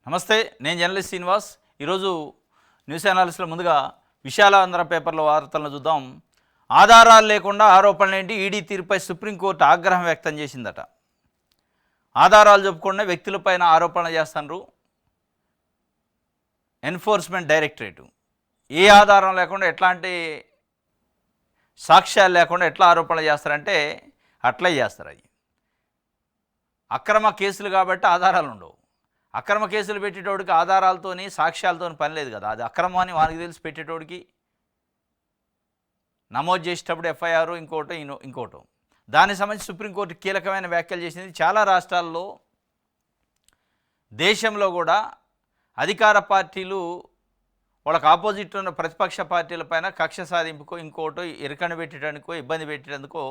నమస్తే, నేను జర్నలిస్ట్ శ్రీనివాస్. ఈరోజు న్యూస్ అనాలిసిస్లో ముందుగా విశాలాంధ్ర పేపర్లో వార్తలను చూద్దాం. ఆధారాలు లేకుండా ఆరోపణలు ఏంటి? ఈడీ తీరుపై సుప్రీంకోర్టు ఆగ్రహం వ్యక్తం చేసిందట. ఆధారాలు చెప్పుకుండా వ్యక్తులపైన ఆరోపణలు చేస్తున్నారు ఎన్ఫోర్స్మెంట్ డైరెక్టరేటు. ఏ ఆధారం లేకుండా, ఎట్లాంటి సాక్ష్యాలు లేకుండా ఎట్లా ఆరోపణలు చేస్తారంటే అట్లే చేస్తారు. అవి అక్రమ కేసులు కాబట్టి ఆధారాలు ఉండవు. అక్రమ కేసులు పెట్టేటోడికి ఆధారాలతోని సాక్ష్యాలతో పని లేదు కదా. అది అక్రమం అని వానికి తెలిసి పెట్టేటోడికి నమోదు చేసేటప్పుడు ఎఫ్ఐఆర్ ఇంకోటో దానికి సంబంధించి సుప్రీంకోర్టు కీలకమైన వ్యాఖ్యలు చేసింది. చాలా రాష్ట్రాల్లో, దేశంలో కూడా అధికార పార్టీలు వాళ్ళకి ఆపోజిట్ ఉన్న ప్రతిపక్ష పార్టీలపైన కక్ష సాధింపుకో, ఇంకోటో ఇరకని పెట్టడానికో, ఇబ్బంది పెట్టేందుకో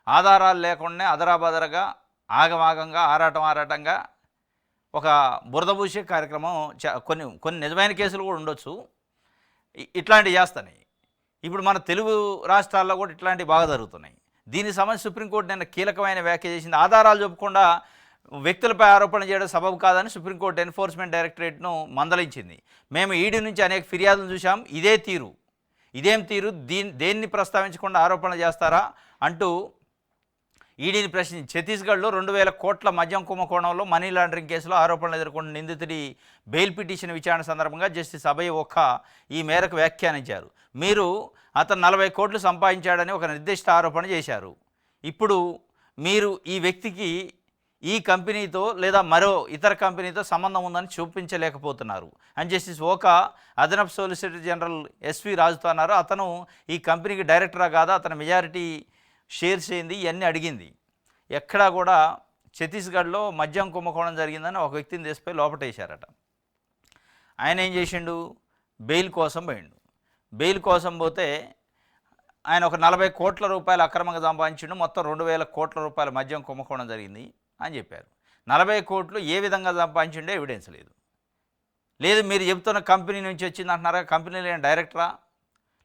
ఆధారాలు లేకుండా అదరాబదరగా ఆగమాగంగా ఆరాటంగా ఒక బురదబూసే కార్యక్రమం కొన్ని నిజమైన కేసులు కూడా ఉండొచ్చు, ఇట్లాంటివి చేస్తున్నాయి. ఇప్పుడు మన తెలుగు రాష్ట్రాల్లో కూడా ఇట్లాంటివి బాగా జరుగుతున్నాయి. దీనికి సంబంధించి సుప్రీంకోర్టు నిన్న కీలకమైన వ్యాఖ్య చేసింది. ఆధారాలు చెప్పకుండా వ్యక్తులపై ఆరోపణ చేయడం సబబు కాదని సుప్రీంకోర్టు ఎన్ఫోర్స్మెంట్ డైరెక్టరేట్ను మందలించింది. మేము ఈడీ నుంచి అనేక ఫిర్యాదులు చూసాం, ఇదేం తీరు దేన్ని ప్రస్తావించకుండా ఆరోపణలు చేస్తారా అంటూ ఈడీని ప్రశ్నించి ఛత్తీస్గఢ్లో 2000 కోట్ల మద్యం కుంభకోణంలో మనీ లాండరింగ్ కేసులో ఆరోపణలు ఎదుర్కొన్న నిందితుడి బెయిల్ పిటిషన్ విచారణ సందర్భంగా జస్టిస్ అభయ్ ఒఖా ఈ మేరకు వ్యాఖ్యానించారు. అతను 40 కోట్లు సంపాదించాడని ఒక నిర్దిష్ట ఆరోపణ చేశారు. ఇప్పుడు మీరు ఈ వ్యక్తికి ఈ కంపెనీతో లేదా మరో ఇతర కంపెనీతో సంబంధం ఉందని చూపించలేకపోతున్నారు అని జస్టిస్ ఓకా అదనపు సోలిసిటర్ జనరల్ ఎస్వి రాజుతో అన్నారు. అతను ఈ కంపెనీకి డైరెక్టరా కాదా, అతని మెజారిటీ షేర్స్ ఏంది, ఇవన్నీ అడిగింది. ఎక్కడా కూడా ఛత్తీస్గఢ్లో మద్యం కుంభకోణం జరిగిందని ఒక వ్యక్తిని తీసిపోయి లోపటేశారట. ఆయన ఏం చేసిండు? బెయిల్ కోసం పోయిండు. బెయిల్ కోసం పోతే ఆయన ఒక 40 కోట్ల రూపాయలు అక్రమంగా సంపాదించిండు, మొత్తం 2000 కోట్ల రూపాయల మద్యం కుంభకోణం జరిగింది అని చెప్పారు. 40 కోట్లు ఏ విధంగా సంపాదించిండో ఎవిడెన్స్ లేదు. మీరు చెబుతున్న కంపెనీ నుంచి వచ్చింది అంటున్నారా? కంపెనీలో ఏం డైరెక్టరా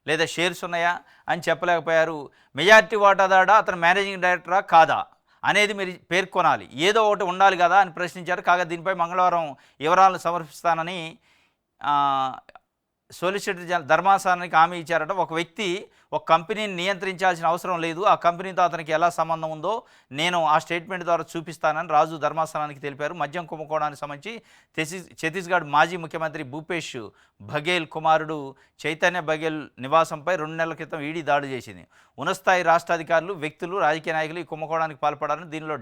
లేదా షేర్స్ ఉన్నాయా అని చెప్పలేకపోయారు. మెజారిటీ వాటాదాడా, అతను మేనేజింగ్ డైరెక్టరా కాదా అనేది మీరు పేర్కొనాలి, ఏదో ఒకటి ఉండాలి కదా అని ప్రశ్నించారు. కాగా దీనిపై మంగళవారం వివరాలను సమర్పిస్తానని సోలిసిటర్ జనరల్ ధర్మాసనానికి హామీ ఇచ్చారట. ఒక వ్యక్తి ఒక కంపెనీని నియంత్రించాల్సిన అవసరం లేదు, ఆ కంపెనీతో అతనికి ఎలా సంబంధం ఉందో నేను ఆ స్టేట్మెంట్ ద్వారా చూపిస్తానని రాజు ధర్మాసనానికి తెలిపారు. మద్యం కుంభకోణానికి సంబంధించి ఛత్తీస్గఢ్ మాజీ ముఖ్యమంత్రి భూపేష్ బఘేల్ కుమారుడు చైతన్య బఘేల్ నివాసంపై 2 నెలల క్రితం ఈడీ దాడి చేసింది. ఉన్నతస్థాయి రాష్ట్ర అధికారులు, వ్యక్తులు, రాజకీయ నాయకులు ఈ కుంభకోణానికి పాల్పడారని, దీనిలో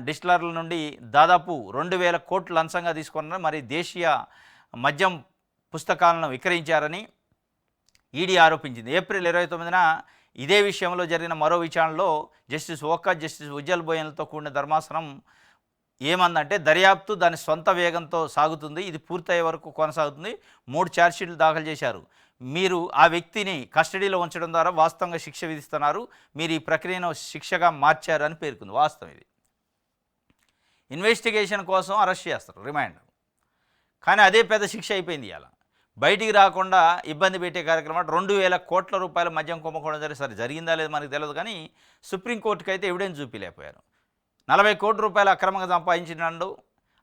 డిస్టిలర్ల నుండి దాదాపు 2000 కోట్లు లంచంగా తీసుకున్నారని, మరి దేశీయ మద్యం పుస్తకాలను విక్రయించారని ఈడీ ఆరోపించింది. ఏప్రిల్ 29న ఇదే విషయంలో జరిగిన మరో విచారణలో జస్టిస్ ఓకా, జస్టిస్ ఉజ్జల్ బోయన్లతో కూడిన ధర్మాసనం ఏమందంటే, దర్యాప్తు దాని సొంత వేగంతో సాగుతుంది, ఇది పూర్తయ్యే వరకు కొనసాగుతుంది. 3 ఛార్జ్షీట్లు దాఖలు చేశారు. మీరు ఆ వ్యక్తిని కస్టడీలో ఉంచడం ద్వారా వాస్తవంగా శిక్ష విధిస్తున్నారు, మీరు ఈ ప్రక్రియను శిక్షగా మార్చారు అని పేర్కొంది. వాస్తవం ఇది. ఇన్వెస్టిగేషన్ కోసం అరెస్ట్ చేస్తారు, రిమాండ్, కానీ అదే పెద్ద శిక్ష అయిపోయింది. ఇలా బయటికి రాకుండా ఇబ్బంది పెట్టే కార్యక్రమం. 2000 కోట్ల రూపాయల మద్యం కుంభకోణం జరిగిందా లేదు మనకు తెలియదు, కానీ సుప్రీంకోర్టుకి అయితే ఎవిడెన్స్ చూపించలేకపోయారు. 40 కోట్ల రూపాయలు అక్రమంగా సంపాదించినాడు.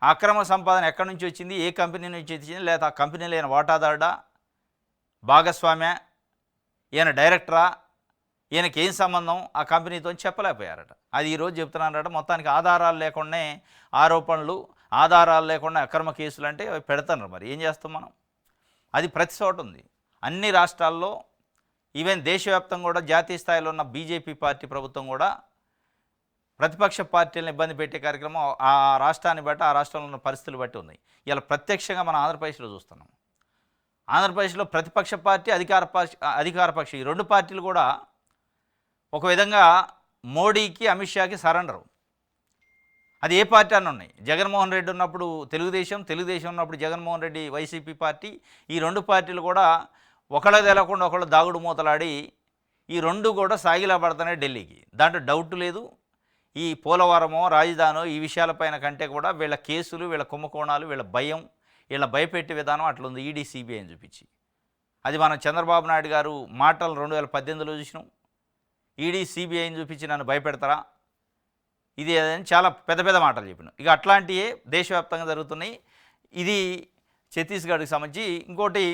ఆ అక్రమ సంపాదన ఎక్కడి నుంచి వచ్చింది, ఏ కంపెనీ నుంచి వచ్చింది, లేదా ఆ కంపెనీలో ఈయన వాటాదారుడా, భాగస్వామ్య, ఈయన డైరెక్టరా, ఈయనకి ఏం సంబంధం ఆ కంపెనీతో చెప్పలేకపోయారట. అది ఈరోజు చెప్తున్నారట. మొత్తానికి ఆధారాలు లేకుండానే ఆరోపణలు, ఆధారాలు లేకుండా అక్రమ కేసులు అంటే పెడుతున్నారు. మరి ఏం చేస్తాం మనం? అది ప్రతి చోట ఉంది, అన్ని రాష్ట్రాల్లో. ఈవెన్ దేశవ్యాప్తంగా కూడా జాతీయ స్థాయిలో ఉన్న బీజేపీ పార్టీ ప్రభుత్వం కూడా ప్రతిపక్ష పార్టీలను ఇబ్బంది పెట్టే కార్యక్రమం ఆ రాష్ట్రాన్ని బట్టి, ఆ రాష్ట్రంలో ఉన్న పరిస్థితులు బట్టి ఉంది. ఇలా ప్రత్యక్షంగా మనం ఆంధ్రప్రదేశ్లో చూస్తున్నాం. ఆంధ్రప్రదేశ్లో ప్రతిపక్ష పార్టీ, అధికార పక్షి, ఈ 2 పార్టీలు కూడా ఒక విధంగా మోడీకి, అమిత్ షాకి సరెండరు. అది ఏ పార్టీ అని ఉన్నాయి. జగన్మోహన్ రెడ్డి ఉన్నప్పుడు తెలుగుదేశం ఉన్నప్పుడు జగన్మోహన్ రెడ్డి వైసీపీ పార్టీ. ఈ 2 పార్టీలు కూడా ఒకళ్ళ తెలకుండా ఒకళ్ళు దాగుడు మూతలాడి ఈ 2 కూడా సాగిలా పడుతున్నాయి ఢిల్లీకి. దాంట్లో డౌట్ లేదు. ఈ పోలవరమో, రాజధానో ఈ విషయాలపైన కంటే కూడా వీళ్ళ కేసులు, వీళ్ళ కుంభకోణాలు, వీళ్ళ భయం, వీళ్ళ భయపెట్టే విధానం అట్లుంది. ఈడీ, సిబిఐని చూపించి అది మనం చంద్రబాబు నాయుడు గారు మాటలు 2018లో చూసినాం. ఈడీ, సిబిఐని చూపించి నన్ను భయపెడతారా, ఇది చాలా పెద్ద పెద్ద మాటలు చెప్పిన. ఇక అట్లాంటివే దేశవ్యాప్తంగా జరుగుతున్నాయి. ఇది ఛత్తీస్గఢ్కి సంబంధించి. ఇంకోటి,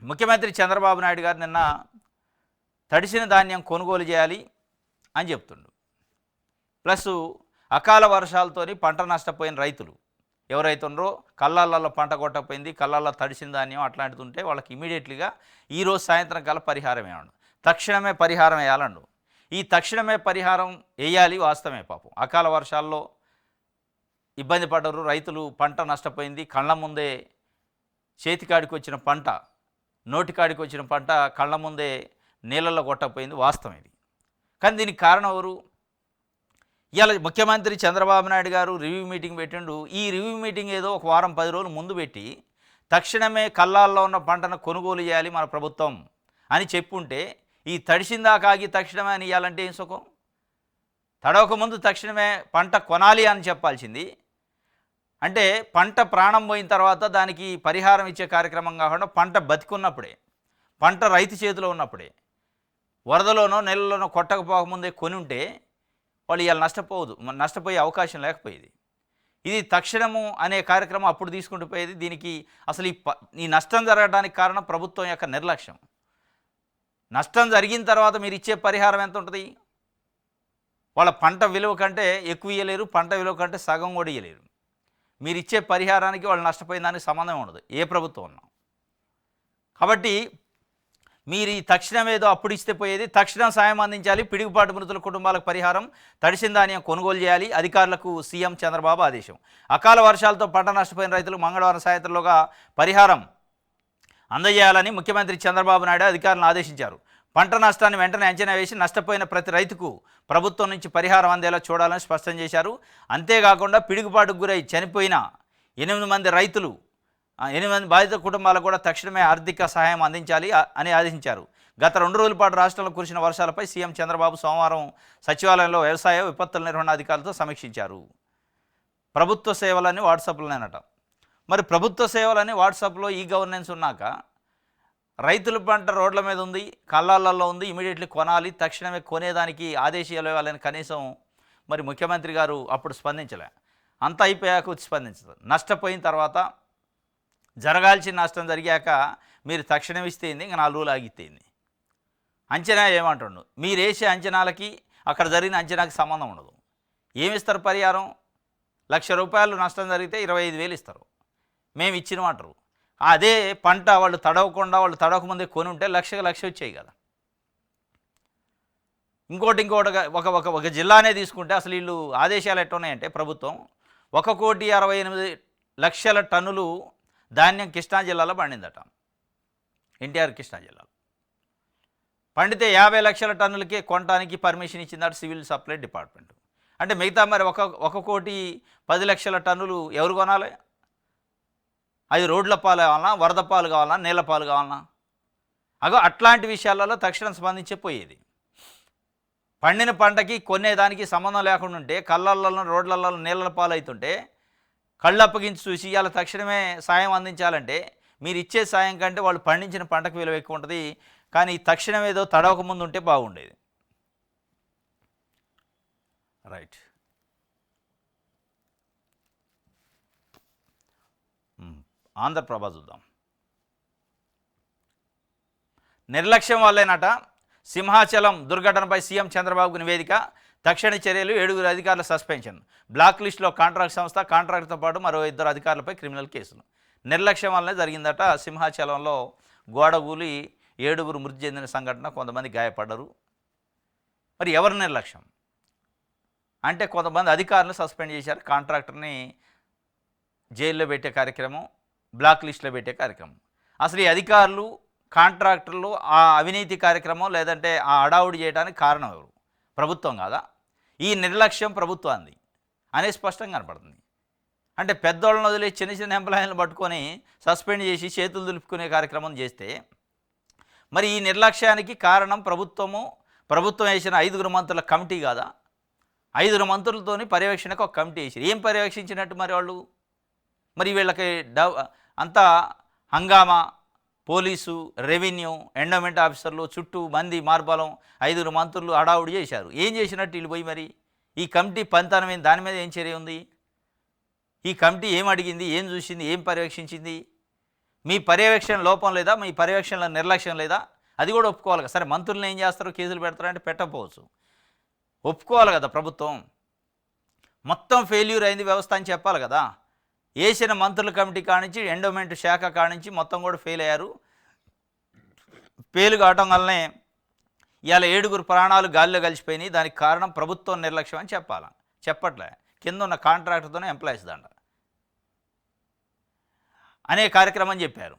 ముఖ్యమంత్రి చంద్రబాబు నాయుడు గారు నిన్న తడిసిన ధాన్యం కొనుగోలు చేయాలి అని చెప్తుండు. ప్లస్ అకాల వర్షాలతోని పంట నష్టపోయిన రైతులు ఎవరైతే ఉన్నారో, కళ్ళాలలో పంట కొట్టకపోయింది, కళ్ళాల్లో తడిసిన ధాన్యం అట్లాంటిది ఉంటే వాళ్ళకి ఇమీడియట్లీగా ఈరోజు సాయంత్రం కల్లా పరిహారం వేయండు, తక్షణమే పరిహారం వేయాలండు. ఈ తక్షణమే పరిహారం వేయాలి. వాస్తవమే, పాపం అకాల వర్షాల్లో ఇబ్బంది పడ్డరు రైతులు, పంట నష్టపోయింది, కళ్ళ ముందే చేతికాడికి వచ్చిన పంట, నోటికాడికి వచ్చిన పంట కళ్ళ ముందే నీళ్ళల్లో కొట్టకపోయింది, వాస్తవం ఇది. కానీ దీనికి కారణం ఎవరు? ఇవాళ ముఖ్యమంత్రి చంద్రబాబు నాయుడు గారు రివ్యూ మీటింగ్ పెట్టిండు. ఈ రివ్యూ మీటింగ్ ఏదో ఒక వారం 10 రోజులు ముందు పెట్టి తక్షణమే కళ్ళాల్లో ఉన్న పంటను కొనుగోలు చేయాలి మన ప్రభుత్వం అని చెప్పుంటే, ఈ తడిసిందాకా ఆగి తక్షణమే అని ఇవ్వాలంటే ఏం సుఖం? తడవక ముందు తక్షణమే పంట కొనాలి అని చెప్పాల్సింది. అంటే పంట ప్రాణం పోయిన తర్వాత దానికి పరిహారం ఇచ్చే కార్యక్రమం కాకుండా పంట బతికున్నప్పుడే, పంట రైతు చేతిలో ఉన్నప్పుడే, వరదలోనో నెలలోనో కొట్టకపోకముందే కొని ఉంటే వాళ్ళు ఇవాళ నష్టపోయే అవకాశం లేకపోయేది. ఇది తక్షణము అనే కార్యక్రమం అప్పుడు తీసుకుంటూ పోయేది. దీనికి అసలు ఈ నష్టం జరగడానికి కారణం ప్రభుత్వం యొక్క నిర్లక్ష్యం. నష్టం జరిగిన తర్వాత మీరు ఇచ్చే పరిహారం ఎంత ఉంటుంది? వాళ్ళ పంట విలువ కంటే ఎక్కువ ఇవ్వలేరు, పంట విలువ కంటే సగం కూడా ఇవ్వలేరు. మీరు ఇచ్చే పరిహారానికి వాళ్ళు నష్టపోయిన దానికి సంబంధం ఉండదు, ఏ ప్రభుత్వం ఉన్నా. కాబట్టి మీరు ఈ తక్షణం ఏదో అప్పుడు ఇస్తే పోయేది, తక్షణం సాయం అందించాలి, పిడుగుపాటు మృతుల కుటుంబాలకు పరిహారం, తడిసిన ధాన్యం కొనుగోలు చేయాలి, అధికారులకు సీఎం చంద్రబాబు ఆదేశం. అకాల వర్షాలతో పంట నష్టపోయిన రైతులకు మంగళవారం సాయంత్రంలోగా పరిహారం అందజేయాలని ముఖ్యమంత్రి చంద్రబాబు నాయుడు అధికారులను ఆదేశించారు. పంట నష్టాన్ని వెంటనే అంచనా వేసి నష్టపోయిన ప్రతి రైతుకు ప్రభుత్వం నుంచి పరిహారం అందేలా చూడాలని స్పష్టం చేశారు. అంతేకాకుండా పిడుగుపాటుకు గురై చనిపోయిన 8 మంది రైతులు, 8 మంది బాధిత కుటుంబాలకు కూడా తక్షణమే ఆర్థిక సహాయం అందించాలి అని ఆదేశించారు. గత 2 రోజుల పాటు రాష్ట్రంలో కురిసిన వర్షాలపై సీఎం చంద్రబాబు సోమవారం సచివాలయంలో వ్యవసాయ విపత్తుల నిర్వహణ అధికారులతో సమీక్షించారు. ప్రభుత్వ సేవలని వాట్సాప్లోనేనట. మరి ప్రభుత్వ సేవలని వాట్సాప్లో ఈ గవర్నెన్స్ ఉన్నాక రైతుల పంట రోడ్ల మీద ఉంది, కళ్ళాలలో ఉంది, ఇమీడియట్లీ కొనాలి, తక్షణమే కొనేదానికి ఆదేశాలు ఇవ్వాలని కనీసం మరి ముఖ్యమంత్రి గారు అప్పుడు స్పందించలే. అంతా అయిపోయాక వచ్చి స్పందించదు. నష్టపోయిన తర్వాత జరగాల్సిన నష్టం జరిగాక మీరు తక్షణం ఇస్తేంది, ఇంకా 4 రోజులు ఆగితేంది. అంచనా ఏమంటుండు? మీరు వేసే అంచనాలకి అక్కడ జరిగిన అంచనాకి సంబంధం ఉండదు. ఏమిస్తారు పరిహారం? ₹1,00,000 నష్టం జరిగితే 25,000 ఇస్తారు, మేము ఇచ్చినమంటారు. అదే పంట వాళ్ళు తడవకముందే కొని ఉంటే లక్ష వచ్చాయి కదా. ఇంకోటి ఒక జిల్లానే తీసుకుంటే అసలు వీళ్ళు ఆదేశాలు ఎట్టున్నాయంటే, ప్రభుత్వం 1,68,00,000 టన్నులు ధాన్యం కృష్ణా జిల్లాలో పండిందట. ఎన్టీఆర్ కృష్ణా జిల్లాలో పండితే 50,00,000 టన్నులకే కొనడానికి పర్మిషన్ ఇచ్చిందట సివిల్ సప్లై డిపార్ట్మెంట్. అంటే మిగతా మరి 1,10,00,000 టన్నులు ఎవరు కొనాలి? అది రోడ్ల పాలు కావాలన్నా, వరద పాలు కావాలన్నా, నీళ్ళ పాలు కావాలన్నా? అట్లాంటి విషయాలలో తక్షణం స్పందించే పోయేది. పండిన పంటకి కొనేదానికి సంబంధం లేకుండా ఉంటే, కళ్ళల్లో రోడ్లలో నీళ్ళ పాలు అవుతుంటే కళ్ళు అప్పగించి చూసి ఇవాళ తక్షణమే సాయం అందించాలంటే మీరు ఇచ్చే సాయం కంటే వాళ్ళు పండించిన పంటకు విలువ ఎక్కువ ఉంటుంది. కానీ తక్షణం ఏదో తడవక ముందు ఉంటే బాగుండేది. రైట్. ఆంధ్రప్రభ చూద్దాం. నిర్లక్ష్యం వల్లేనట సింహాచలం దుర్ఘటనపై సీఎం చంద్రబాబుకు నివేదిక, తక్షణ చర్యలు, 7 అధికారుల సస్పెన్షన్, బ్లాక్ లిస్టులో కాంట్రాక్ట్ సంస్థ, కాంట్రాక్ట్తో పాటు మరో 2 అధికారులపై క్రిమినల్ కేసులు. నిర్లక్ష్యం వల్లనే జరిగిందట. సింహాచలంలో గోడగూలి 7 మృతి చెందిన సంఘటన, కొంతమంది గాయపడ్డారు. మరి ఎవరి నిర్లక్ష్యం అంటే, కొంతమంది అధికారులు సస్పెండ్ చేశారు, కాంట్రాక్టర్ని జైల్లో పెట్టే కార్యక్రమం, బ్లాక్ లిస్టులో పెట్టే కార్యక్రమం. అసలు ఈ అధికారులు, కాంట్రాక్టర్లు ఆ అవినీతి కార్యక్రమం లేదంటే ఆ అడావుడి చేయడానికి కారణం ఎవరు? ప్రభుత్వం కాదా? ఈ నిర్లక్ష్యం ప్రభుత్వాన్ని అనే స్పష్టంగా కనపడుతుంది. అంటే పెద్దోళ్ళని వదిలే చిన్న ఎంప్లాయీలను పట్టుకొని సస్పెండ్ చేసి చేతులు దులుపుకునే కార్యక్రమం చేస్తే, మరి ఈ నిర్లక్ష్యానికి కారణం ప్రభుత్వం వేసిన 5 మంత్రుల కమిటీ కాదా? 5 మంత్రులతోని పర్యవేక్షణకు ఒక కమిటీ వేసి ఏం పర్యవేక్షించినట్టు మరి వాళ్ళు? మరి వీళ్ళకి అంతా హంగామా, పోలీసు, రెవెన్యూ, ఎండోమెంట్ ఆఫీసర్లు చుట్టూ మంది మార్బలం, 5 మంత్రులు హడావుడి చేశారు. ఏం చేసినట్టు వీళ్ళు పోయి మరి ఈ కమిటీ పంతనమైన దాని మీద ఏం చర్య ఉంది? ఈ కమిటీ ఏం అడిగింది, ఏం చూసింది, ఏం పర్యవేక్షించింది? మీ పర్యవేక్షణ లోపం లేదా, మీ పర్యవేక్షణలో నిర్లక్ష్యం లేదా? అది కూడా ఒప్పుకోవాలి కదా. సరే మంత్రులను ఏం చేస్తారు, కేసులు పెడతారంటే పెట్టకపోవచ్చు, ఒప్పుకోవాలి కదా ప్రభుత్వం. మొత్తం ఫెయిల్యూర్ అయింది వ్యవస్థ అని చెప్పాలి కదా. వేసిన మంత్రుల కమిటీ కానించి ఎండోమెంట్ శాఖ కానించి మొత్తం కూడా ఫెయిల్ అయ్యారు. ఫెయిల్ కావటం వల్లనే ఇవాళ 7 ప్రాణాలు గాలిలో కలిసిపోయినాయి. దానికి కారణం ప్రభుత్వం నిర్లక్ష్యం అని చెప్పాలి. చెప్పట్లే, కింద ఉన్న కాంట్రాక్టర్తోనే ఎంప్లాయీస్ దండ అనే కార్యక్రమం చెప్పారు.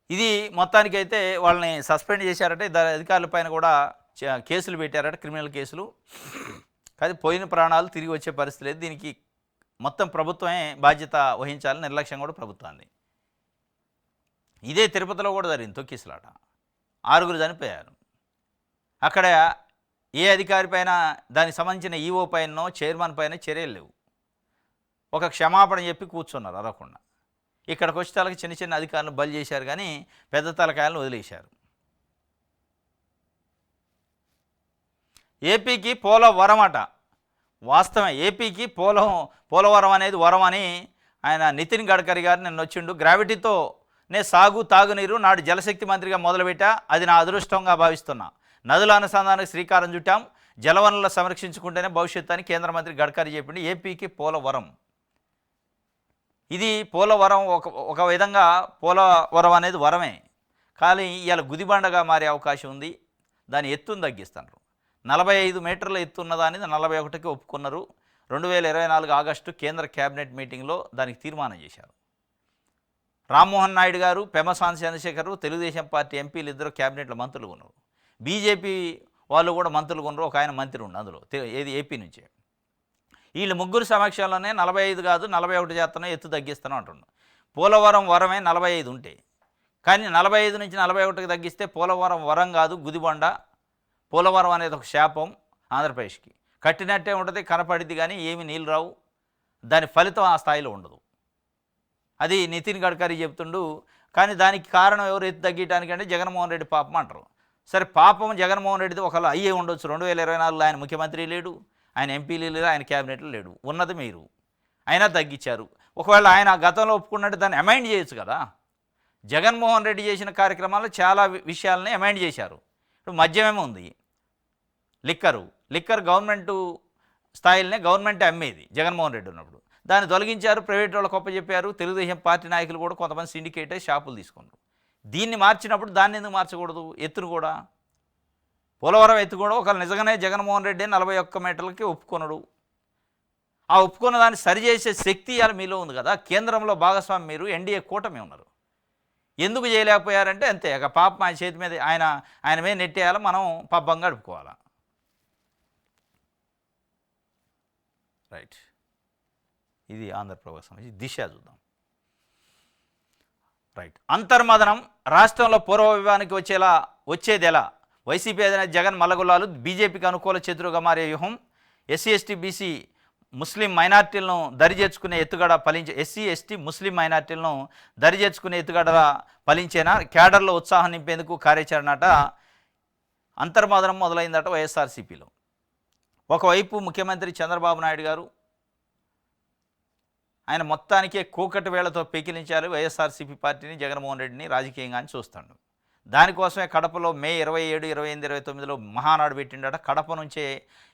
ఇది మొత్తానికైతే వాళ్ళని సస్పెండ్ చేశారంటే అధికారుల పైన కూడా కేసులు పెట్టారట, క్రిమినల్ కేసులు. కానీ పోయిన ప్రాణాలు తిరిగి వచ్చే పరిస్థితి లేదు. దీనికి మొత్తం ప్రభుత్వమే బాధ్యత వహించాలి, నిర్లక్ష్యం కూడా ప్రభుత్వాన్ని. ఇదే తిరుపతిలో కూడా జరిగింది తొక్కిసలాట, 6 చనిపోయారు. అక్కడ ఏ అధికారి పైన, దానికి సంబంధించిన ఈఓ పైనో చైర్మన్ పైన చర్యలు లేవు. ఒక క్షమాపణ చెప్పి కూర్చున్నారు అరవకుండా. ఇక్కడికి వచ్చేటానికి చిన్న చిన్న అధికారులను బలి చేశారు, కానీ పెద్ద తలకాయలను వదిలేశారు. ఏపీకి పోలవరం అట, వాస్తవం. ఏపీకి పోలవరం అనేది వరం అని ఆయన నితిన్ గడ్కరీ గారు నిన్న వచ్చిండు. గ్రావిటీతోనే సాగు తాగునీరు నాడు జలశక్తి మంత్రిగా మొదలుపెట్టా, అది నా అదృష్టంగా భావిస్తున్నా. నదుల అనుసంధానానికి శ్రీకారం చుట్టాం, జలవనరుల సంరక్షించుకుంటేనే భవిష్యత్తు అని కేంద్ర మంత్రి గడ్కరీ చెప్పిండు. ఏపీకి పోలవరం, ఇది పోలవరం ఒక విధంగా పోలవరం అనేది వరమే, కానీ ఇవాళ గుదిబండగా మారే అవకాశం ఉంది. దాని ఎత్తును తగ్గిస్తున్నారు. 45 మీటర్ల ఎత్తు ఉన్నదాన్ని 41కి ఒప్పుకున్నారు. 2024 ఆగస్టు కేంద్ర కేబినెట్ మీటింగ్లో దానికి తీర్మానం చేశారు. రామ్మోహన్ నాయుడు గారు, పెమ్మసాని చంద్రశేఖర్, తెలుగుదేశం పార్టీ ఎంపీలు ఇద్దరు కేబినెట్లో మంత్రులు ఉన్నారు. బీజేపీ వాళ్ళు కూడా మంత్రులు ఉన్నారు. ఒక ఆయన మంత్రి ఉండు అందులో, ఏది ఏపీ నుంచే. వీళ్ళు ముగ్గురు సమక్షంలోనే 45 కాదు 41 చేస్తానో ఎత్తు తగ్గిస్తానో అంటున్నాడు. పోలవరం వరమే 45 ఉంటే, కానీ 45 నుంచి 41కి తగ్గిస్తే పోలవరం వరం కాదు, గుదిబండ. పోలవరం అనేది ఒక శాపం ఆంధ్రప్రదేశ్కి. కట్టినట్టే ఉంటుంది, కనపడిద్ది, కానీ ఏమి నీళ్ళు రావు, దాని ఫలితం ఆ స్థాయిలో ఉండదు. అది నితిన్ గడ్కరీ చెప్తుండు. కానీ దానికి కారణం ఎవరు ఎత్తు తగ్గటానికంటే జగన్మోహన్ రెడ్డి పాపం అంటారు. సరే పాపం జగన్మోహన్ రెడ్డిది ఒకవేళ అయ్యే ఉండొచ్చు. 2024లో ఆయన ముఖ్యమంత్రి లేడు, ఆయన ఎంపీలు లేరు, ఆయన క్యాబినెట్లో లేడు, ఉన్నది మీరు. అయినా తగ్గించారు. ఒకవేళ ఆయన గతంలో ఒప్పుకున్నట్టు దాన్ని అమైండ్ చేయొచ్చు కదా. జగన్మోహన్ రెడ్డి చేసిన కార్యక్రమాల్లో చాలా విషయాలని అమైండ్ చేశారు. ఇప్పుడు మద్యమేమో ఉంది, లిక్కర్ గవర్నమెంటు స్థాయిలోనే గవర్నమెంట్ అమ్మేది జగన్మోహన్ రెడ్డి ఉన్నప్పుడు. దాన్ని తొలగించారు, ప్రైవేట్ వాళ్ళకి చెప్పారు. తెలుగుదేశం పార్టీ నాయకులు కూడా కొంతమంది సిండికేట్ అయ్యి షాపులు తీసుకున్నారు. దీన్ని మార్చినప్పుడు దాన్ని ఎందుకు మార్చకూడదు? ఎత్తును కూడా, పోలవరం ఎత్తు కూడా ఒకవేళ నిజంగానే జగన్మోహన్ రెడ్డి 41 మీటర్లకి ఒప్పుకున్నాడు. ఆ ఒప్పుకున్న దాన్ని సరిచేసే శక్తి ఇవాళ మీలో ఉంది కదా. కేంద్రంలో భాగస్వామి మీరు, ఎన్డీఏ కూటమి ఉన్నారు. ఎందుకు చేయలేకపోయారంటే అంతే. ఇక పాపం ఆయన చేతి మీద ఆయన మీద నెట్టేయాలి, మనం పబ్బంగా గడుపుకోవాలా. రైట్, ఇది ఆంధ్రప్రదేశ్ సంబంధించి దిశ చూద్దాం. రైట్, అంతర్మదనం రాష్ట్రంలో పూర్వ విభాగానికి వచ్చేది ఎలా? వైసీపీ అధినేత జగన్ మల్లగుల్లాలు బీజేపీకి అనుకూల చేతులుగా మారే వ్యూహం. ఎస్సీ ఎస్టీ బీసీ ముస్లిం మైనార్టీలను దరిచేర్చుకునే ఎత్తుగడ ఫలించే ఎస్సీ ఎస్టీ ముస్లిం మైనార్టీలను దరిచేర్చుకునే ఎత్తుగడ ఫలించేనా? క్యాడర్లో ఉత్సాహం నింపేందుకు కార్యాచరణట. అంతర్మదనం మొదలైందట వైఎస్ఆర్సీపీలో. ఒకవైపు ముఖ్యమంత్రి చంద్రబాబు నాయుడు గారు ఆయన మొత్తానికే కూకటి వేళ్లతో పెకిలించాలి వైఎస్ఆర్సీపీ పార్టీని, జగన్మోహన్ రెడ్డిని రాజకీయంగా అని చూస్తాడు. దానికోసమే కడపలో మే 27, 28, 29లో మహానాడు పెట్టిండట. కడప నుంచే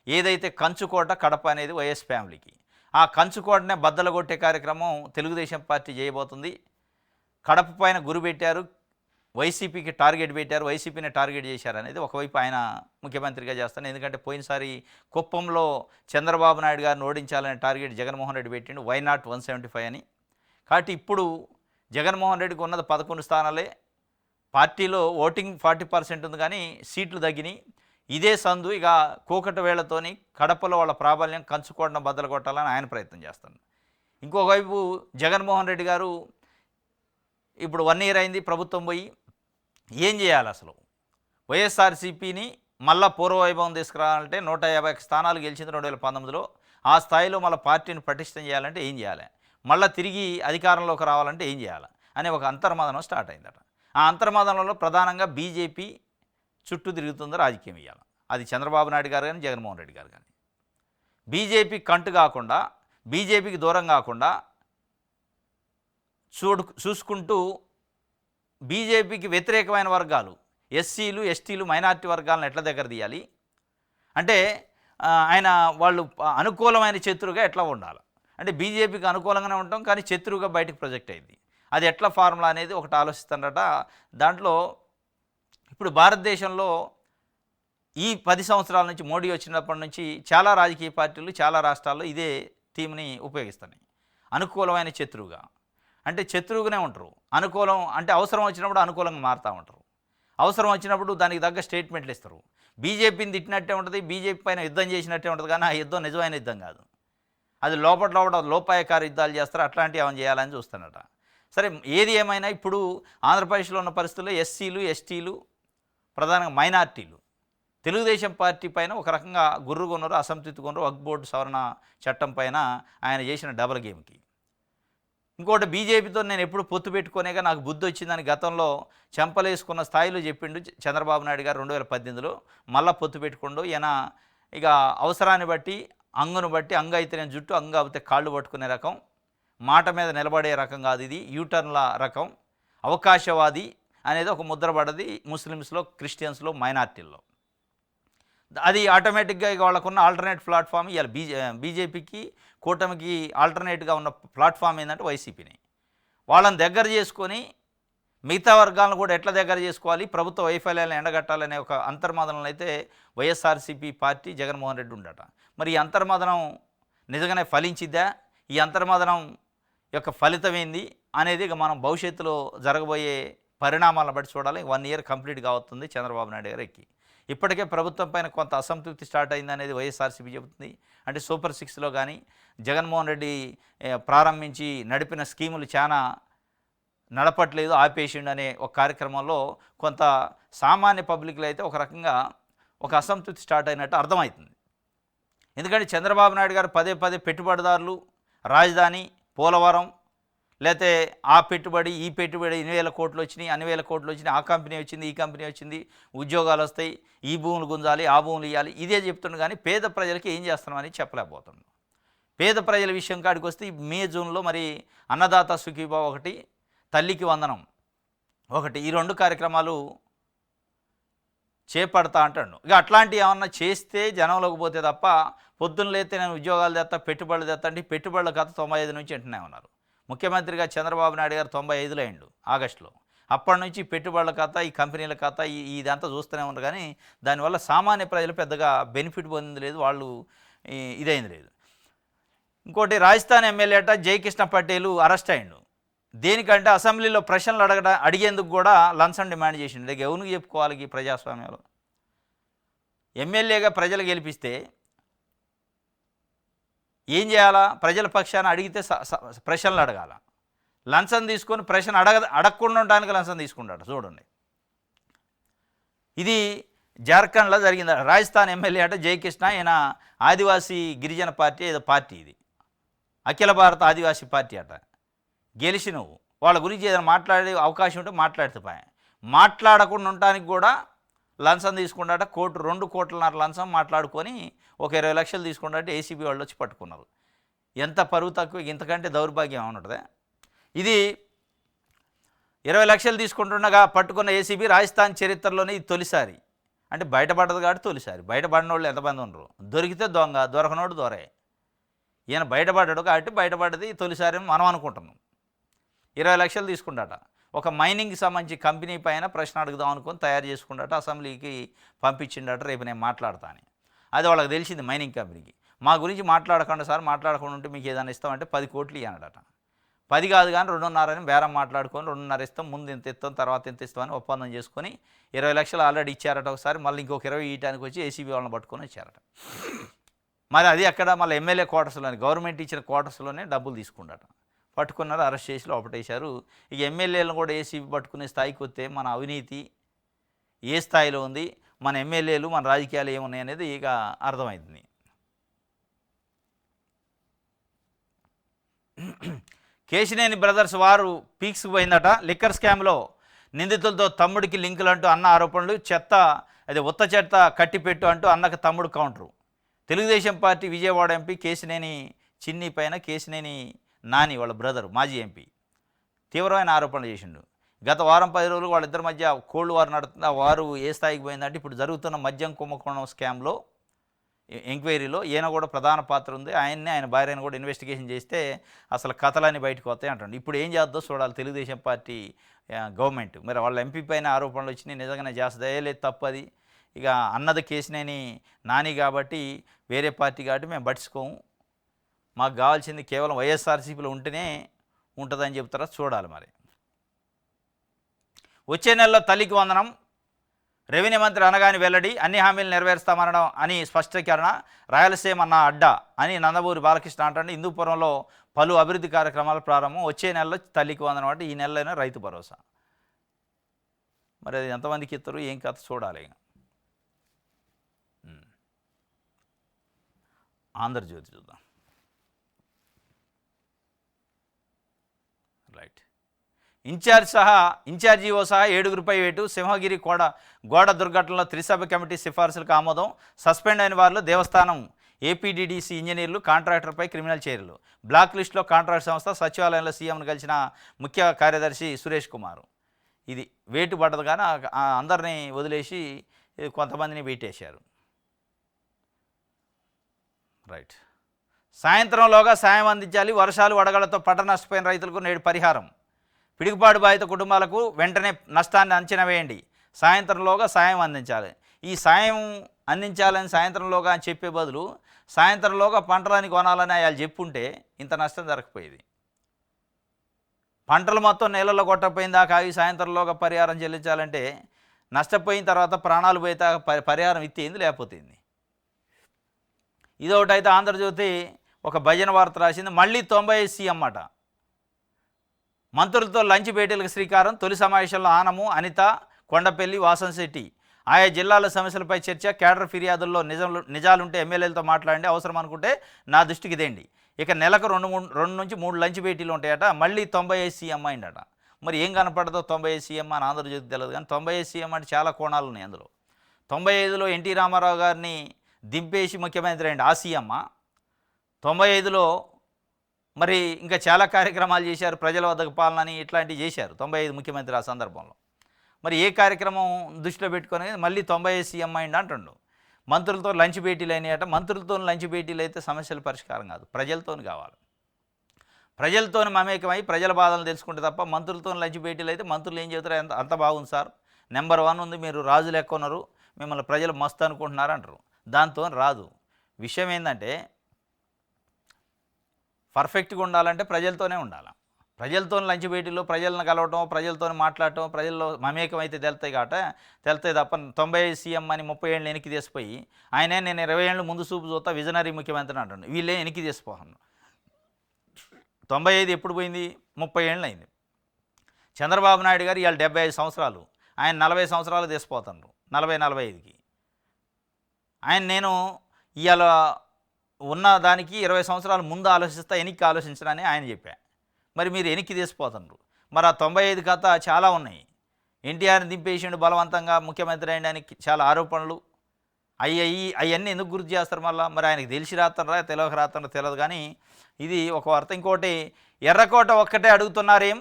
ఏదైతే కంచుకోట కడప అనేది వైఎస్ ఫ్యామిలీకి, ఆ కంచుకోటనే బద్దలు కొట్టే కార్యక్రమం తెలుగుదేశం పార్టీ చేయబోతుంది. కడప పైన గురి పెట్టారు, వైసీపీకి టార్గెట్ పెట్టారు, వైసీపీని టార్గెట్ చేశారు అనేది. ఒకవైపు ఆయన ముఖ్యమంత్రిగా చేస్తాను, ఎందుకంటే పోయినసారి కుప్పంలో చంద్రబాబు నాయుడు గారిని ఓడించాలనే టార్గెట్ జగన్మోహన్ రెడ్డి పెట్టిండు, వై నాట్ 175 అని. కాబట్టి ఇప్పుడు జగన్మోహన్ రెడ్డికి ఉన్నది 11 స్థానాలే. పార్టీలో ఓటింగ్ 40% ఉంది, కానీ సీట్లు తగ్గినాయి. ఇదే సందు ఇక కూకట వేళ్లతోని కడపలో వాళ్ళ ప్రాబల్యం కంచుకోవడం బద్దలు కొట్టాలని ఆయన ప్రయత్నం చేస్తాడు. ఇంకోవైపు జగన్మోహన్ రెడ్డి గారు ఇప్పుడు 1 ఇయర్ అయింది ప్రభుత్వం పోయి, ఏం చేయాలి అసలు? వైఎస్ఆర్సీపీని మళ్ళా పూర్వవైభవం తీసుకురావాలంటే 150 స్థానాలు గెలిచింది 2019లో. ఆ స్థాయిలో మళ్ళీ పార్టీని పటిష్టం చేయాలంటే ఏం చేయాలి? మళ్ళీ తిరిగి అధికారంలోకి రావాలంటే ఏం చేయాలి అనే ఒక అంతర్మదనం స్టార్ట్ అయిందట. ఆ అంతర్మదనంలో ప్రధానంగా బీజేపీ చుట్టూ తిరుగుతుందో రాజకీయం ఇవ్వాలి. అది చంద్రబాబు నాయుడు గారు కానీ జగన్మోహన్ రెడ్డి గారు కానీ. బీజేపీ కంటు కాకుండా, బీజేపీకి దూరం కాకుండా చూసుకుంటూ బీజేపీకి వ్యతిరేకమైన వర్గాలు ఎస్సీలు, ఎస్టీలు, మైనారిటీ వర్గాలను ఎట్లా దగ్గర తీయాలి అంటే ఆయన వాళ్ళు అనుకూలమైన శత్రువుగా ఎట్లా ఉండాలి అంటే బీజేపీకి అనుకూలంగానే ఉంటాం కానీ శత్రువుగా బయటకు ప్రొజెక్ట్ అయింది. అది ఎట్లా ఫార్ములా అనేది ఒకటి ఆలోచిస్తారట. దాంట్లో ఇప్పుడు భారతదేశంలో ఈ 10 సంవత్సరాల నుంచి మోడీ వచ్చినప్పటి నుంచి చాలా రాజకీయ పార్టీలు చాలా రాష్ట్రాల్లో ఇదే థీమ్ని ఉపయోగిస్తున్నాయి. అనుకూలమైన శత్రువుగా అంటే శత్రువుగానే ఉంటారు. అనుకూలం అంటే అవసరం వచ్చినప్పుడు అనుకూలంగా మారుతూ ఉంటారు. అవసరం వచ్చినప్పుడు దానికి తగ్గ స్టేట్మెంట్లు ఇస్తారు. బీజేపీని తిట్టినట్టే ఉంటుంది, బీజేపీ పైన యుద్ధం చేసినట్టే ఉంటుంది, కానీ ఆ యుద్ధం నిజమైన యుద్ధం కాదు. అది లోపల లోపాయకార యుద్ధాలు చేస్తారు. అట్లాంటివి ఏమైనా చేయాలని చూస్తానట. సరే ఏది ఏమైనా ఇప్పుడు ఆంధ్రప్రదేశ్లో ఉన్న పరిస్థితుల్లో ఎస్సీలు, ఎస్టీలు, ప్రధానంగా మైనార్టీలు తెలుగుదేశం పార్టీ పైన ఒక రకంగా గుర్రుగున్నారు, అసంతృప్తి కొన్నారు. వక్ఫ్ బోర్డు సవరణ చట్టం పైన ఆయన చేసిన డబల్ గేమ్కి. ఇంకోటి బీజేపీతో నేను ఎప్పుడు పొత్తు పెట్టుకునేగా నాకు బుద్ధి వచ్చిందని గతంలో చెంపలేసుకున్న స్థాయిలో చెప్పిండు చంద్రబాబు నాయుడు గారు 2018లో. మళ్ళీ పొత్తు పెట్టుకుండు ఈయన. ఇక అవసరాన్ని బట్టి అంగును బట్టి అంగ అయితే నేను జుట్టు, అంగ అయితే కాళ్ళు పట్టుకునే రకం, మాట మీద నిలబడే రకం కాదు ఇది, యూటర్న్ల రకం, అవకాశవాది అనేది ఒక ముద్ర పడ్డది ముస్లిమ్స్లో, క్రిస్టియన్స్లో, మైనార్టీల్లో. అది ఆటోమేటిక్గా ఇక వాళ్ళకున్న ఆల్టర్నేట్ ప్లాట్ఫామ్ ఇవాళ బీజేపీకి కూటమికి ఆల్టర్నేట్గా ఉన్న ప్లాట్ఫామ్ ఏంటంటే వైసీపీని. వాళ్ళని దగ్గర చేసుకొని మిగతా వర్గాలను కూడా ఎట్లా దగ్గర చేసుకోవాలి, ప్రభుత్వ వైఫల్యాలను ఎండగట్టాలనే ఒక అంతర్మదనంలో అయితే వైఎస్ఆర్సీపీ పార్టీ జగన్మోహన్ రెడ్డి ఉండట. మరి ఈ అంతర్మదనం నిజంగానే ఫలించిద్దా, ఈ అంతర్మదనం యొక్క ఫలితం ఏంది అనేది ఇక మనం భవిష్యత్తులో జరగబోయే పరిణామాలను బట్టి చూడాలి. 1 ఇయర్ కంప్లీట్ కావస్తుంది చంద్రబాబు నాయుడు గారు ఎక్కి. ఇప్పటికే ప్రభుత్వం పైన కొంత అసంతృప్తి స్టార్ట్ అయిందనేది వైఎస్ఆర్సీపీ చెబుతుంది. అంటే సూపర్ 6లో కానీ జగన్మోహన్ రెడ్డి ప్రారంభించి నడిపిన స్కీములు చాలా నడపట్లేదు, ఆపేసిండు అనే ఒక కార్యక్రమంలో కొంత సామాన్య పబ్లిక్లో అయితే ఒక రకంగా ఒక అసంతృప్తి స్టార్ట్ అయినట్టు అర్థమవుతుంది. ఎందుకంటే చంద్రబాబు నాయుడు గారు పదే పెట్టుబడిదారులు, రాజధాని, పోలవరం, లేకపోతే ఆ పెట్టుబడి ఈ పెట్టుబడి 2,000 కోట్లు వచ్చినాయి, అన్ని వేల కోట్లు వచ్చినాయి, ఆ కంపెనీ వచ్చింది, ఈ కంపెనీ వచ్చింది, ఉద్యోగాలు వస్తాయి, ఈ భూములు గుంజాలి, ఆ భూములు ఇవ్వాలి, ఇదే చెప్తుండు. కానీ పేద ప్రజలకి ఏం చేస్తున్నామని చెప్పలేకపోతున్నాం. పేద ప్రజల విషయం కాడికి వస్తే మే జూన్లో మరి అన్నదాత సుఖీభావ ఒకటి, తల్లికి వందనం ఒకటి, ఈ 2 కార్యక్రమాలు చేపడతా అంటాడు. ఇక అట్లాంటివి ఏమన్నా చేస్తే జనంలోకి పోతే తప్ప పొద్దున్న లేతే నేను ఉద్యోగాలు తెస్తా, పెట్టుబడులు తెస్తా అంటే పెట్టుబడుల కథ 95 నుంచి అంటూనే ఉన్నారు. ముఖ్యమంత్రిగా చంద్రబాబు నాయుడు గారు 95లో అయిండు ఆగస్టులో. అప్పటి నుంచి పెట్టుబడుల కథ, ఈ కంపెనీల కథ, ఇదంతా చూస్తూనే ఉన్నారు. కానీ దానివల్ల సామాన్య ప్రజలు పెద్దగా బెనిఫిట్ పొందింది లేదు, వాళ్ళు ఇదైంది లేదు. ఇంకోటి రాజస్థాన్ ఎమ్మెల్యే అట జయకృష్ణ పటేల్ అరెస్ట్ అయ్యిండు. దేనికంటే అసెంబ్లీలో ప్రశ్నలు అడిగేందుకు కూడా లంచం డిమాండ్ చేసిండు. ఇక ఎవరికి చెప్పుకోవాలి ఈ ప్రజాస్వామ్యంలో? ఎమ్మెల్యేగా ప్రజలు గెలిపిస్తే ఏం చేయాలా? ప్రజల పక్షాన అడిగితే ప్రశ్నలు అడగాల. లంచం తీసుకొని ప్రశ్న అడగకుండా ఉండడానికి లంచం తీసుకుంటాడు. చూడండి, ఇది జార్ఖండ్లో జరిగింది. రాజస్థాన్ ఎమ్మెల్యే అట జయకృష్ణ, ఈయన ఆదివాసీ గిరిజన పార్టీ ఏదో పార్టీ, ఇది అఖిల భారత ఆదివాసీ పార్టీ అట. గెలిచి నువ్వు వాళ్ళ గురించి ఏదైనా మాట్లాడే అవకాశం ఉంటే మాట్లాడితే మాట్లాడకుండా ఉండటానికి కూడా లంచం తీసుకుంటాట. 2 కోట్లన్నర లంచం మాట్లాడుకొని ఒక 20 లక్షలు తీసుకుంటే ఏసీబీ వాళ్ళు వచ్చి పట్టుకున్నారు. ఎంత పరువు తక్కువ, ఇంతకంటే దౌర్భాగ్యం ఏమన్నదే. ఇది 20 లక్షలు తీసుకుంటుండగా పట్టుకున్న ఏసీబీ రాజస్థాన్ చరిత్రలోనే ఇది తొలిసారి. అంటే బయటపడ్డది కాబట్టి తొలిసారి. బయటపడిన వాళ్ళు ఎంతమంది ఉండరు? దొరికితే దొంగ, దొరకనోడు దొరే. ఈయన బయటపడ్డాడు కాబట్టి బయటపడ్డది తొలిసారి మనం అనుకుంటున్నాం. 20 లక్షలు తీసుకుంటాట. ఒక మైనింగ్కి సంబంధించి కంపెనీ పైన ప్రశ్న అడుగుదాం అనుకొని తయారు చేసుకుంటాట, అసెంబ్లీకి పంపించిండట. రేపు నేను మాట్లాడతా అని. అది వాళ్ళకి తెలిసింది మైనింగ్ కంపెనీకి. మా గురించి మాట్లాడకుండా సార్, మాట్లాడకుండా ఉంటే మీకు ఏదైనా ఇస్తామంటే 10 కోట్లు ఇవ్వనడట. 10 కాదు కానీ 2.5 అని బేరం మాట్లాడుకొని 2.5 ఇస్తాం, ముందు ఇంత ఇస్తాం, తర్వాత ఇంత ఇస్తామని ఒప్పందం చేసుకొని 20 లక్షలు ఆల్రెడీ ఇచ్చారట ఒకసారి. మళ్ళీ ఇంకొక 20 ఇవ్వడానికి వచ్చి ఏసీబీ వాళ్ళని పట్టుకొని వచ్చారట. మరి అది అక్కడ మళ్ళీ ఎమ్మెల్యే క్వార్టర్స్లోనే, గవర్నమెంట్ ఇచ్చిన క్వార్టర్స్లోనే డబ్బులు తీసుకుంటాట. పట్టుకున్నారు, అరెస్ట్ చేసి లోపటేశారు. ఇక ఎమ్మెల్యేలను కూడా ఏసీబీ పట్టుకునే స్థాయికి వస్తే మన అవినీతి ఏ స్థాయిలో ఉంది, మన ఎమ్మెల్యేలు, మన రాజకీయాలు ఏమున్నాయి అనేది ఇక అర్థమవుతుంది. కేశినేని బ్రదర్స్ వారు పీక్స్కి పోయిందట. లిక్కర్ స్కామ్లో నిందితులతో తమ్ముడికి లింకులు అంటూ అన్న ఆరోపణలు, ఉత్త చెత్త కట్టిపెట్టు అంటూ అన్నకు తమ్ముడు counter. Telugu Desam party Vijayawada MP Kesineni చిన్ని పైన కేశినేని నాని వాళ్ళ బ్రదర్ మాజీ ఎంపీ తీవ్రమైన ఆరోపణలు చేసిండు. గత వారం 10 రోజులు వాళ్ళిద్దరి మధ్య కోల్డ్ వార్ నడుతుంది. ఆ వారు ఏ స్థాయికి పోయిందంటే ఇప్పుడు జరుగుతున్న మద్యం కుంభకోణం స్కామ్లో ఎంక్వైరీలో ఈయన కూడా ప్రధాన పాత్ర ఉంది. ఆయన్ని ఆయన భార్యను కూడా ఇన్వెస్టిగేషన్ చేస్తే అసలు కథలన్నీ బయటకు వస్తాయి అంటాడు. ఇప్పుడు ఏం చేద్దో చూడాలి తెలుగుదేశం పార్టీ గవర్నమెంట్. మరి వాళ్ళ ఎంపీ పైన ఆరోపణలు వచ్చినాయి, నిజంగానే చేస్తుందా లేదు తప్పది. ఇక అన్నది కేసినేని నాని కాబట్టి వేరే పార్టీ కాబట్టి మేము పట్టించుకోము, మాకు కావాల్సింది కేవలం వైఎస్ఆర్సీపీలో ఉంటేనే ఉంటుందని చెప్తారా చూడాలి. మరి వచ్చే నెలలో తల్లికి వందనం, రెవెన్యూ మంత్రి అనగాని వెల్లడి, అన్ని హామీలు నెరవేరుస్తామనడం అని స్పష్టీకరణ, రాయలసీమ అన్న అడ్డా అని నందమూరి బాలకృష్ణ అంటాడు. హిందూపురంలో పలు అభివృద్ధి కార్యక్రమాల ప్రారంభం, వచ్చే నెలలో తల్లికి వందనం అంటే ఈ నెలలోనే రైతు భరోసా. మరి అది ఎంతమందికి ఇస్తారు ఏం కథ చూడాలి. ఆంధ్రజ్యోతి చూద్దాం. రైట్. ఇన్ఛార్జీఓ సహా 7గురిపై వేటు, సింహగిరి గోడ దుర్ఘటనలో త్రిసభ్య కమిటీ సిఫార్సులకు ఆమోదం, సస్పెండ్ అయిన వారిలో దేవస్థానం ఏపీడీడీసీ ఇంజనీర్లు, కాంట్రాక్టర్పై క్రిమినల్ చర్యలు, బ్లాక్ లిస్టులో కాంట్రాక్ట్ సంస్థ, సచివాలయంలో సీఎంను కలిసిన ముఖ్య కార్యదర్శి సురేష్ కుమార్. ఇది వేటు పడ్డదు కానీ అందరినీ వదిలేసి కొంతమందిని వేటేశారు. రైట్. సాయంత్రంలోగా సాయం అందించాలి, వర్షాలు వడగళ్లతో పంట నష్టపోయిన రైతులకు నేడు పరిహారం, పిడుగుపాటు బాధిత కుటుంబాలకు వెంటనే నష్టాన్ని అంచనా వేయండి, సాయంత్రంలోగా సాయం అందించాలి. ఈ సాయం అందించాలని సాయంత్రంలోగా అని చెప్పే బదులు సాయంత్రంలోగా పంటలని కొనాలని వాళ్ళు చెప్పుంటే ఇంత నష్టం జరగకపోయేది. పంటలు మొత్తం నీళ్ళలో కొట్టకపోయిన దాకా ఈ సాయంత్రంలోగా పరిహారం చెల్లించాలంటే నష్టపోయిన తర్వాత ప్రాణాలు పోయితే పరిహారం ఇచ్చేయింది లేకపోతుంది. ఇదొకటైతే ఆంధ్రజ్యోతి ఒక భజన వార్త రాసింది. మళ్ళీ 90 సీఎం అట, మంత్రులతో లంచ్ భేటీలకు శ్రీకారం, తొలి సమావేశంలో ఆనము, అనిత, కొండపల్లి, వాసంశెట్టి. ఆయా జిల్లాల సమస్యలపై చర్చ, కేడర్ ఫిర్యాదుల్లో నిజాలుంటే ఎమ్మెల్యేలతో మాట్లాడండి, అవసరం అనుకుంటే నా దృష్టికి తేండి. ఇక నెలకు 2 నుంచి 3 లంచ్ భేటీలు ఉంటాయట. మళ్ళీ 95 సీఎం అయిందట. మరి ఏం కనపడదో 95 సీఎం అని ఆంధ్రజ్యోతి తెలియదు కానీ 95 సీఎం అంటే చాలా కోణాలు ఉన్నాయి అందులో. 95లో ఎన్టీ రామారావు గారిని దింపేసి ముఖ్యమంత్రి అయింది, ఆ సీఎం. 95లో మరి ఇంకా చాలా కార్యక్రమాలు చేశారు, ప్రజల వద్దకు పాలనని ఇట్లాంటివి చేశారు 95 ముఖ్యమంత్రి ఆ సందర్భంలో. మరి ఏ కార్యక్రమం దృష్టిలో పెట్టుకొని మళ్ళీ 95 సీఎం అయింది అంటుండు. మంత్రులతో లంచ్ భేటీలు అయినాయట. మంత్రులతో లంచ్ భేటీలు అయితే సమస్యల పరిష్కారం కాదు, ప్రజలతో కావాలి. ప్రజలతో మమేకమై ప్రజల బాధలు తెలుసుకుంటే తప్ప మంత్రులతో లంచ్ భేటీలు అయితే మంత్రులు ఏం చెబుతారు, అంత బాగుంది సార్, నెంబర్ 1 ఉంది, మీరు రాజు లెక్క ఉన్నారు, మిమ్మల్ని ప్రజలు మస్తు అనుకుంటున్నారు అంటారు. దాంతో రాదు. విషయం ఏంటంటే పర్ఫెక్ట్గా ఉండాలంటే ప్రజలతోనే ఉండాలి. ప్రజలతో లంచ్ భేటీలో ప్రజలను కలవటం, ప్రజలతో మాట్లాడటం, ప్రజల్లో మమేకం అయితే తెలుతాయి తప్ప 95 సీఎం అని 30 ఏళ్ళు వెనక్కి తీసిపోయి ఆయనే నేను 20 ఏళ్ళు ముందు చూపు చూస్తా విజనరీ ముఖ్యమంత్రి అంటాడు. వీళ్ళే వెనక్కి తీసిపోతాను. 95 ఎప్పుడు పోయింది, 30 ఏళ్ళు అయింది. చంద్రబాబు నాయుడు గారు ఇవాళ 75 సంవత్సరాలు, ఆయన 40 సంవత్సరాలు తీసిపోతాను, 40-45కి. నేను ఇవాళ ఉన్న దానికి 20 సంవత్సరాల ముందు ఆలోచిస్తా, వెనక్కి ఆలోచించడని ఆయన చెప్పా. మరి మీరు వెనక్కి తీసిపోతున్నారు. మరి ఆ 95 కథ చాలా ఉన్నాయి. ఎన్టీఆర్ని దింపేసిండు బలవంతంగా ముఖ్యమంత్రి అయినానికి చాలా ఆరోపణలు అవన్నీ ఎందుకు గుర్తు చేస్తారు మళ్ళీ? మరి ఆయనకు తెలిసి రాస్తారా తెలియక రాస్తారో తెలియదు కానీ ఇది ఒక వార్త. ఇంకోటి, ఎర్రకోట ఒక్కటే అడుగుతున్నారేం,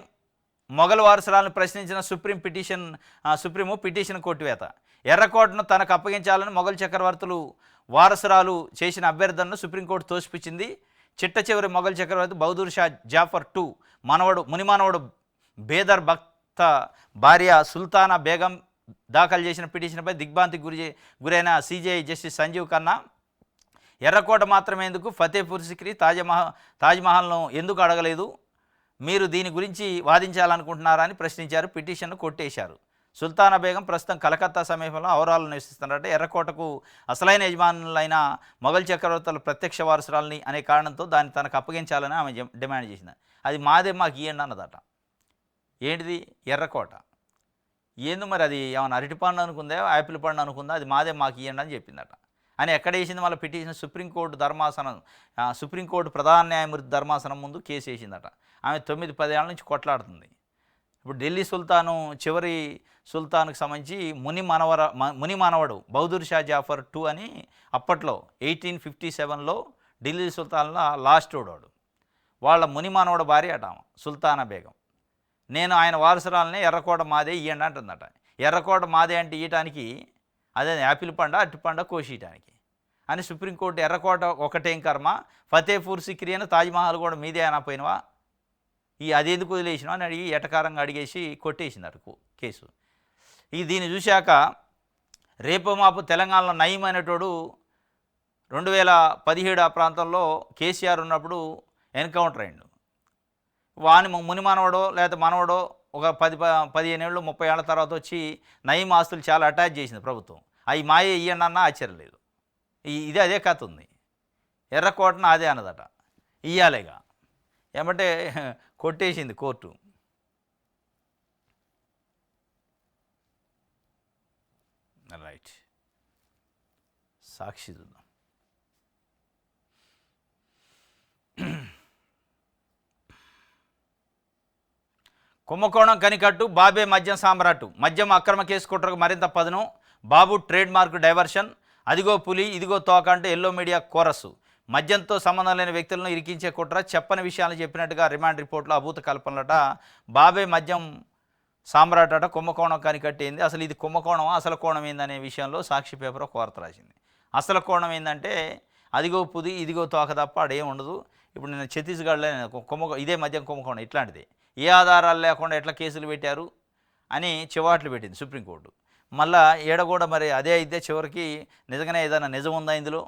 మొఘల్ వారసురాలను ప్రశ్నించిన సుప్రీము పిటిషన్ కొట్టివేత. ఎర్రకోటను తనకు అప్పగించాలని మొఘల్ చక్రవర్తులు వారసురాలు చేసిన అభ్యర్థనను సుప్రీంకోర్టు తోసిపుచ్చింది. చిట్ట చివరి మొఘల్ చక్రవర్తి బహదూర్ షా జాఫర్ II మునిమానవుడు బేదర్ భక్త భార్య సుల్తానా బేగం దాఖలు చేసిన పిటిషన్పై దిగ్భ్రాంతికి గురైన సిజేఐ జస్టిస్ సంజీవ్ ఖన్నా, ఎర్రకోట మాత్రమే ఎందుకు, ఫతేపూర్ సిక్రీ, తాజ్మహల్ను ఎందుకు అడగలేదు, మీరు దీని గురించి వాదించాలనుకుంటున్నారా అని ప్రశ్నించారు. పిటిషన్ను కొట్టేశారు. సుల్తానా బేగం ప్రస్తుతం కలకత్తా సమీపంలో ఔరాలో నివసిస్తున్నారంటే ఎర్రకోటకు అసలైన యజమానులైన మొఘల్ చక్రవర్తుల ప్రత్యక్ష వారసురాలని అనే కారణంతో దాన్ని తనకు అప్పగించాలని ఆమె డిమాండ్ చేసింది. అది మాదే, మాకు ఇవ్వండి అన్నదట. ఏంటిది ఎర్రకోట? ఏంది మరి, అది ఏమైనా అరటి పండు అనుకుందా, యాపిల్ పండు అనుకుందా, అది మాదే, మాకు ఇవ్వండి అని చెప్పిందట. అని ఎక్కడ వేసింది మళ్ళీ పిటిషన్? సుప్రీంకోర్టు ప్రధాన న్యాయమూర్తి ధర్మాసనం ముందు కేసు వేసిందట. ఆమె 9-10 ఏళ్ళ నుంచి కొట్లాడుతుంది. ఇప్పుడు ఢిల్లీ సుల్తాను చివరి సుల్తాన్కు సంబంధించి ముని మనవడు బహదూర్ షా జాఫర్ II అని అప్పట్లో 1857లో ఢిల్లీ సుల్తాన్లో లాస్ట్ ఓడాడు. వాళ్ళ ముని మనవడు భార్య అట సుల్తానా బేగం. నేను ఆయన వారసురాలని ఎర్రకోట మాదే ఇయ్యండి అంటుందట. ఎర్రకోట మాదే అంటే ఇయ్యటానికి అదే యాపిల్ పండ అట్టి పండ కోసియటానికి అని సుప్రీంకోర్టు ఎర్రకోట ఒకటేం కర్మ, ఫతేపూర్ సిక్రీ అని తాజ్మహల్ కూడా మీదే అనపోయినవా, అది ఎందుకు వదిలేసినా అని అడిగి ఎటకారంగా అడిగేసి కొట్టేసిందట కేసు. దీన్ని చూశాక రేపు మాపు తెలంగాణలో నయీం అనేటోడు 2017 ఆ ప్రాంతంలో కేసీఆర్ ఉన్నప్పుడు ఎన్కౌంటర్ అయ్యిండు. వాని ముని మనవడో లేకపోతే మనవడో ఒక 15 ఏళ్ళు 30 ఏళ్ల తర్వాత వచ్చి నయీం ఆస్తులు చాలా అటాచ్ చేసింది ప్రభుత్వం. అవి మాయే ఇయ్యండి అన్నా ఆశ్చర్యం లేదు. ఇది అదే కథ ఉంది. ఎర్రకోటన అదే అన్నదట, ఇయ్యాలేగా ఏమంటే కొట్టేసింది కోర్టు. రైట్, సాక్షి చూద్దాం. కుంభకోణం కనికట్టు, బాబే మద్యం సామ్రాటు, మద్యం అక్రమ కేసు కుట్రకు మరింత పదును, బాబు ట్రేడ్ మార్క్ డైవర్షన్, అదిగో పులి ఇదిగో తోక అంటూ ఎల్లో మీడియా కోరస్సు. మద్యంతో సంబంధం లేని వ్యక్తులను ఇరికించే కుట్ర, చెప్పని విషయాలు చెప్పినట్టుగా రిమాండ్ రిపోర్ట్లో అభూత కల్పనలట. బాబే మద్యం సామ్రాట్ అట కుంభకోణం కనికట్టేంది. అసలు ఇది కుంభకోణమా అసలు కోణం ఏందనే విషయంలో సాక్షి పేపర్ కోరత రాసింది. అసలు కోణం ఏంటంటే అదిగో పుది ఇదిగో తోక తప్ప అడేం ఉండదు. ఇప్పుడు నేను ఛత్తీస్గఢ్లో ఇదే మద్యం కుంభకోణం ఇట్లాంటిది, ఏ ఆధారాలు లేకుండా ఎట్లా కేసులు పెట్టారు అని చివాట్లు పెట్టింది సుప్రీంకోర్టు. మళ్ళా ఏడ కూడా మరి అదే అయితే చివరికి నిజంగానే ఏదైనా నిజం ఉందా ఇందులో,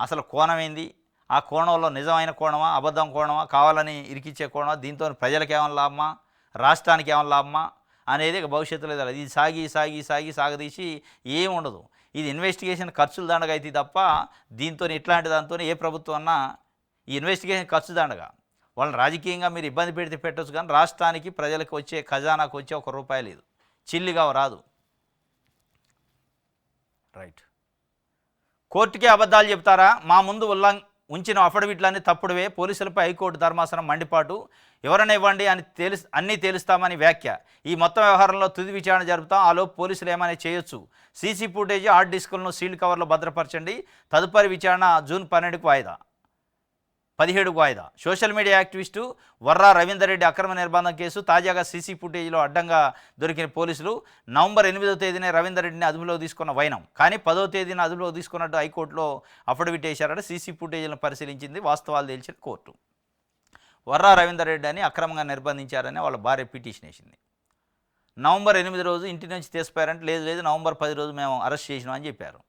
అసలు కోణం ఏంది, ఆ కోణంలో నిజమైన కోణమా అబద్ధం కోణమా, కావాలని ఇరికిచ్చే కోణమా, దీంతో ప్రజలకు ఏమైనా లాభమా రాష్ట్రానికి ఏమైనా లాభమా అనేది భవిష్యత్తులో తెలియదు. ఇది సాగి సాగి సాగి సాగదీసి ఏమి ఉండదు. ఇది ఇన్వెస్టిగేషన్ ఖర్చులు దండగా అయితే తప్ప దీంతో ఇట్లాంటి దాంతో ఏ ప్రభుత్వం అన్నా ఈ ఇన్వెస్టిగేషన్ ఖర్చు దండగా. వాళ్ళని రాజకీయంగా మీరు ఇబ్బంది పెడితే పెట్టచ్చు, కానీ రాష్ట్రానికి ప్రజలకు వచ్చే ఖజానాకు వచ్చే ₹1 లేదు, చిల్లిగా రాదు. రైట్, కోర్టుకే అబద్ధాలు చెప్తారా, మా ముందు ఉంచిన అఫిడవిట్లన్నీ తప్పుడువే, పోలీసులపై హైకోర్టు ధర్మాసనం మండిపాటు, ఎవరైనా ఇవ్వండి అని అన్నీ తేలుస్తామని వ్యాఖ్య, ఈ మొత్తం వ్యవహారంలో తుది విచారణ జరుపుతాం, ఆలోపు పోలీసులు ఏమైనా చేయొచ్చు, సీసీ ఫుటేజ్ హార్డ్ డిస్కులను సీల్డ్ కవర్లో భద్రపరచండి, తదుపరి విచారణ జూన్ 12కు వాయిదా 17కు వాయిదా. Social media activist Varra Ravinder Reddy అక్రమ నిర్బంధం కేసు, తాజాగా సీసీ ఫుటేజ్లో అడ్డంగా దొరికిన పోలీసులు నవంబర్ 8వ తేదీనే రవీందర్ రెడ్డిని అదుపులో తీసుకున్న వైనం, కానీ 10వ తేదీన అదుపులో తీసుకున్నట్టు హైకోర్టులో అఫిడవిట్ వేశారట. సీసీ ఫుటేజ్లను పరిశీలించింది, వాస్తవాలు తేల్చిన కోర్టు. వర్రా రవీందర్ రెడ్డి అని అక్రమంగా నిర్బంధించారని వాళ్ళ భార్య పిటిషన్ వేసింది. నవంబర్ 8 రోజు ఇంటి నుంచి తీసిపోయారంటే లేదు నవంబర్ 10 రోజు మేము అరెస్ట్ చేసినాం అని చెప్పారు.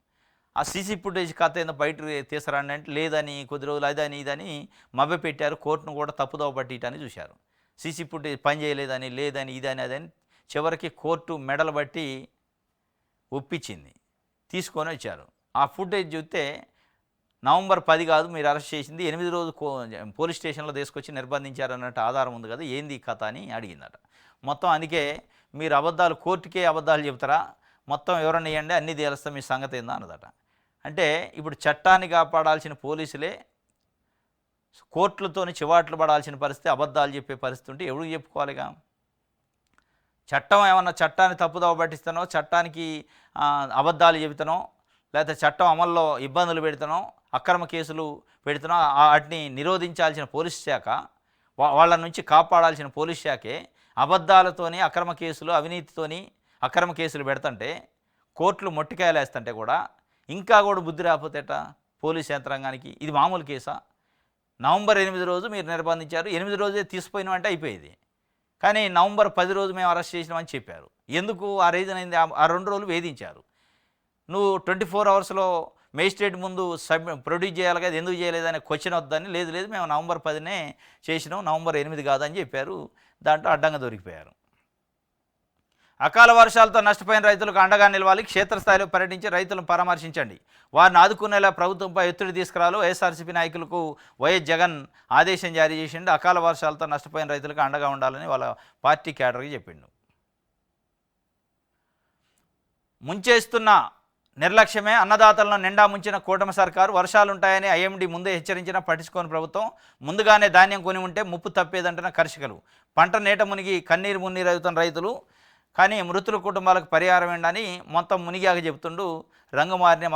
ఆ సీసీ ఫుటేజ్ కథ ఏందో బయట తీసారండి అంటే లేదని, కొద్ది రోజులు అదని ఇదని మభ్య పెట్టారు. కోర్టును కూడా తప్పుదోవ పట్టియటాన్ని చూశారు. సీసీ ఫుటేజ్ పని చేయలేదని, లేదని, ఇదని, అదని చివరికి కోర్టు మెడలు బట్టి ఒప్పించింది, తీసుకొని వచ్చారు. ఆ ఫుటేజ్ చూస్తే నవంబర్ 10 కాదు మీరు అరెస్ట్ చేసింది, 8 రోజు పోలీస్ స్టేషన్లో తీసుకొచ్చి నిర్బంధించారన్నట్టు ఆధారం ఉంది కదా, ఏంది కథ అని అడిగిందట. మొత్తం అందుకే మీరు అబద్ధాలు కోర్టుకే అబద్ధాలు చెబుతారా, మొత్తం ఎవరన్నా ఇవ్వండి అన్నీ తేలుస్తాం మీ సంగతి ఏందా అన్నదట. అంటే ఇప్పుడు చట్టాన్ని కాపాడాల్సిన పోలీసులే కోర్టులతోని చివాట్లు పడాల్సిన పరిస్థితి, అబద్ధాలు చెప్పే పరిస్థితి ఉంటే ఎవరికి చెప్పుకోవాలిగా. చట్టం ఏమన్నా చట్టాన్ని తప్పుదోవ పట్టిస్తానో, చట్టానికి అబద్ధాలు చెబుతానో, లేకపోతే చట్టం అమల్లో ఇబ్బందులు పెడతానో, అక్రమ కేసులు పెడుతున్నా వాటిని నిరోధించాల్సిన పోలీస్ శాఖ, వాళ్ళ నుంచి కాపాడాల్సిన పోలీస్ శాఖే అబద్ధాలతోని అక్రమ కేసులు అవినీతితోని అక్రమ కేసులు పెడుతుంటే, కోర్టులు మొట్టికాయలు వేస్తుంటే కూడా ఇంకా కూడా బుద్ధి రాకపోతేట పోలీస్ యంత్రాంగానికి. ఇది మామూలు కేసా? నవంబర్ 8 రోజు మీరు నిర్బంధించారు, 8 రోజే తీసిపోయినాం అంటే అయిపోయేది, కానీ నవంబర్ 10 రోజు మేము అరెస్ట్ చేసినామని చెప్పారు. ఎందుకు ఆ రీజన్ అయింది? ఆ 2 రోజులు వేధించారు. నువ్వు 24 అవర్స్లో మేజిస్ట్రేట్ ముందు ప్రొడ్యూస్ చేయాలి కదా, ఎందుకు చేయలేదని క్వశ్చన్ వద్దని, లేదు మేము నవంబర్ 10నే చేసినాం, నవంబర్ 8 కాదని చెప్పారు. దాంట్లో అడ్డంగా దొరికిపోయారు. అకాల వర్షాలతో నష్టపోయిన రైతులకు అండగా నిలవాలి, క్షేత్రస్థాయిలో పర్యటించి రైతులను పరామర్శించండి, వారిని ఆదుకునేలా ప్రభుత్వంపై ఒత్తిడి తీసుకురాలు, వైఎస్ఆర్సీపీ నాయకులకు వైఎస్ జగన్ ఆదేశం జారీ చేసిండు. అకాల వర్షాలతో నష్టపోయిన రైతులకు అండగా ఉండాలని వాళ్ళ పార్టీ క్యాడర్కి చెప్పిండు. ముంచేస్తున్న నిర్లక్ష్యమే అన్నదాతలను నిండా ముంచిన కూటమి సర్కారు, వర్షాలుంటాయని ఐఎండీ ముందే హెచ్చరించినా పట్టించుకోని ప్రభుత్వం, ముందుగానే ధాన్యం కొని ఉంటే ముప్పు తప్పేదంటున్న కర్షకులు, పంట నీట మునిగి కన్నీరు మున్నీరు అవుతున్న రైతులు, కానీ మృతుల కుటుంబాలకు పరిహారం ఏంటని మొత్తం మునిగాక చెబుతుండు. రంగు మారిన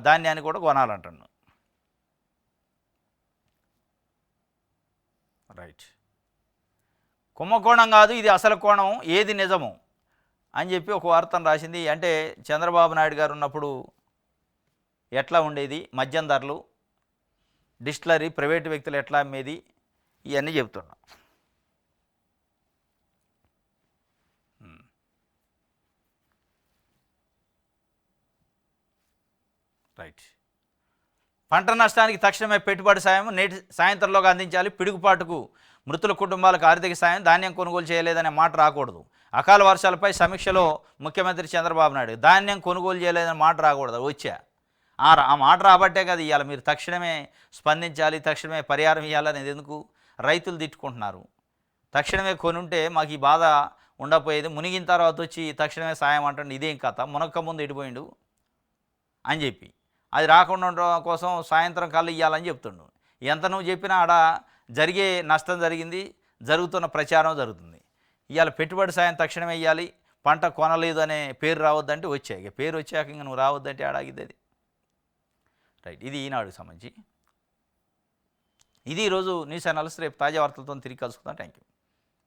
ధాన్యాన్ని కూడా కొనాలంటుండు. రైట్, కుంభకోణం కాదు ఇది అసలు కోణం, ఏది నిజము అని చెప్పి ఒక వార్తను రాసింది. అంటే చంద్రబాబు నాయుడు గారు ఉన్నప్పుడు ఎట్లా ఉండేది, మద్యం ధరలు, డిస్టిలరీ ప్రైవేటు వ్యక్తులు ఎట్లా అమ్మేది, ఇవన్నీ చెప్తున్నా. రైట్. పంట నష్టానికి తక్షణమే పెట్టుబడి సాయం నేటి సాయంత్రంలోగా అందించాలి. పిడుగుపాటుకు మృతుల కుటుంబాలకు ఆర్థిక సాయం, ధాన్యం కొనుగోలు చేయలేదనే మాట రాకూడదు. అకాల వర్షాలపై సమీక్షలో ముఖ్యమంత్రి చంద్రబాబు నాయుడు ధాన్యం కొనుగోలు చేయలేదనే మాట రాకూడదు. వచ్చా ఆ మాట రాబట్టే కదా ఇవాళ మీరు తక్షణమే స్పందించాలి, తక్షణమే పరిహారం ఇవ్వాలనేది ఎందుకు రైతులు తిట్టుకుంటున్నారు. తక్షణమే కొనుంటే మాకు ఈ బాధ ఉండపోయేది. మునిగిన తర్వాత వచ్చి తక్షణమే సాయం అంటుండే ఇదేం కథ, మునక్క ముందు ఎడిపోయిండు అని చెప్పి అది రాకుండా ఉండడం కోసం సాయంత్రం కళ్ళు ఇవ్వాలని చెప్తుండు. ఎంత నువ్వు చెప్పినా ఆడ జరిగే నష్టం జరిగింది, జరుగుతున్న ప్రచారం జరుగుతుంది. ఇవాళ పెట్టుబడి సాయం తక్షణమే ఇవ్వాలి, పంట కొనలేదు అనే పేరు రావద్దంటే వచ్చాయి. ఇక పేరు వచ్చాక ఇంక నువ్వు రావద్దంటే ఆడాగిద్ది అది. రైట్. ఇది ఈనాడుకు సంబంధించి. ఇది ఈరోజు న్యూస్ అనాలిసిస్. రేపు తాజా వార్తలతో తిరిగి కలుసుకుందాం. Thank you.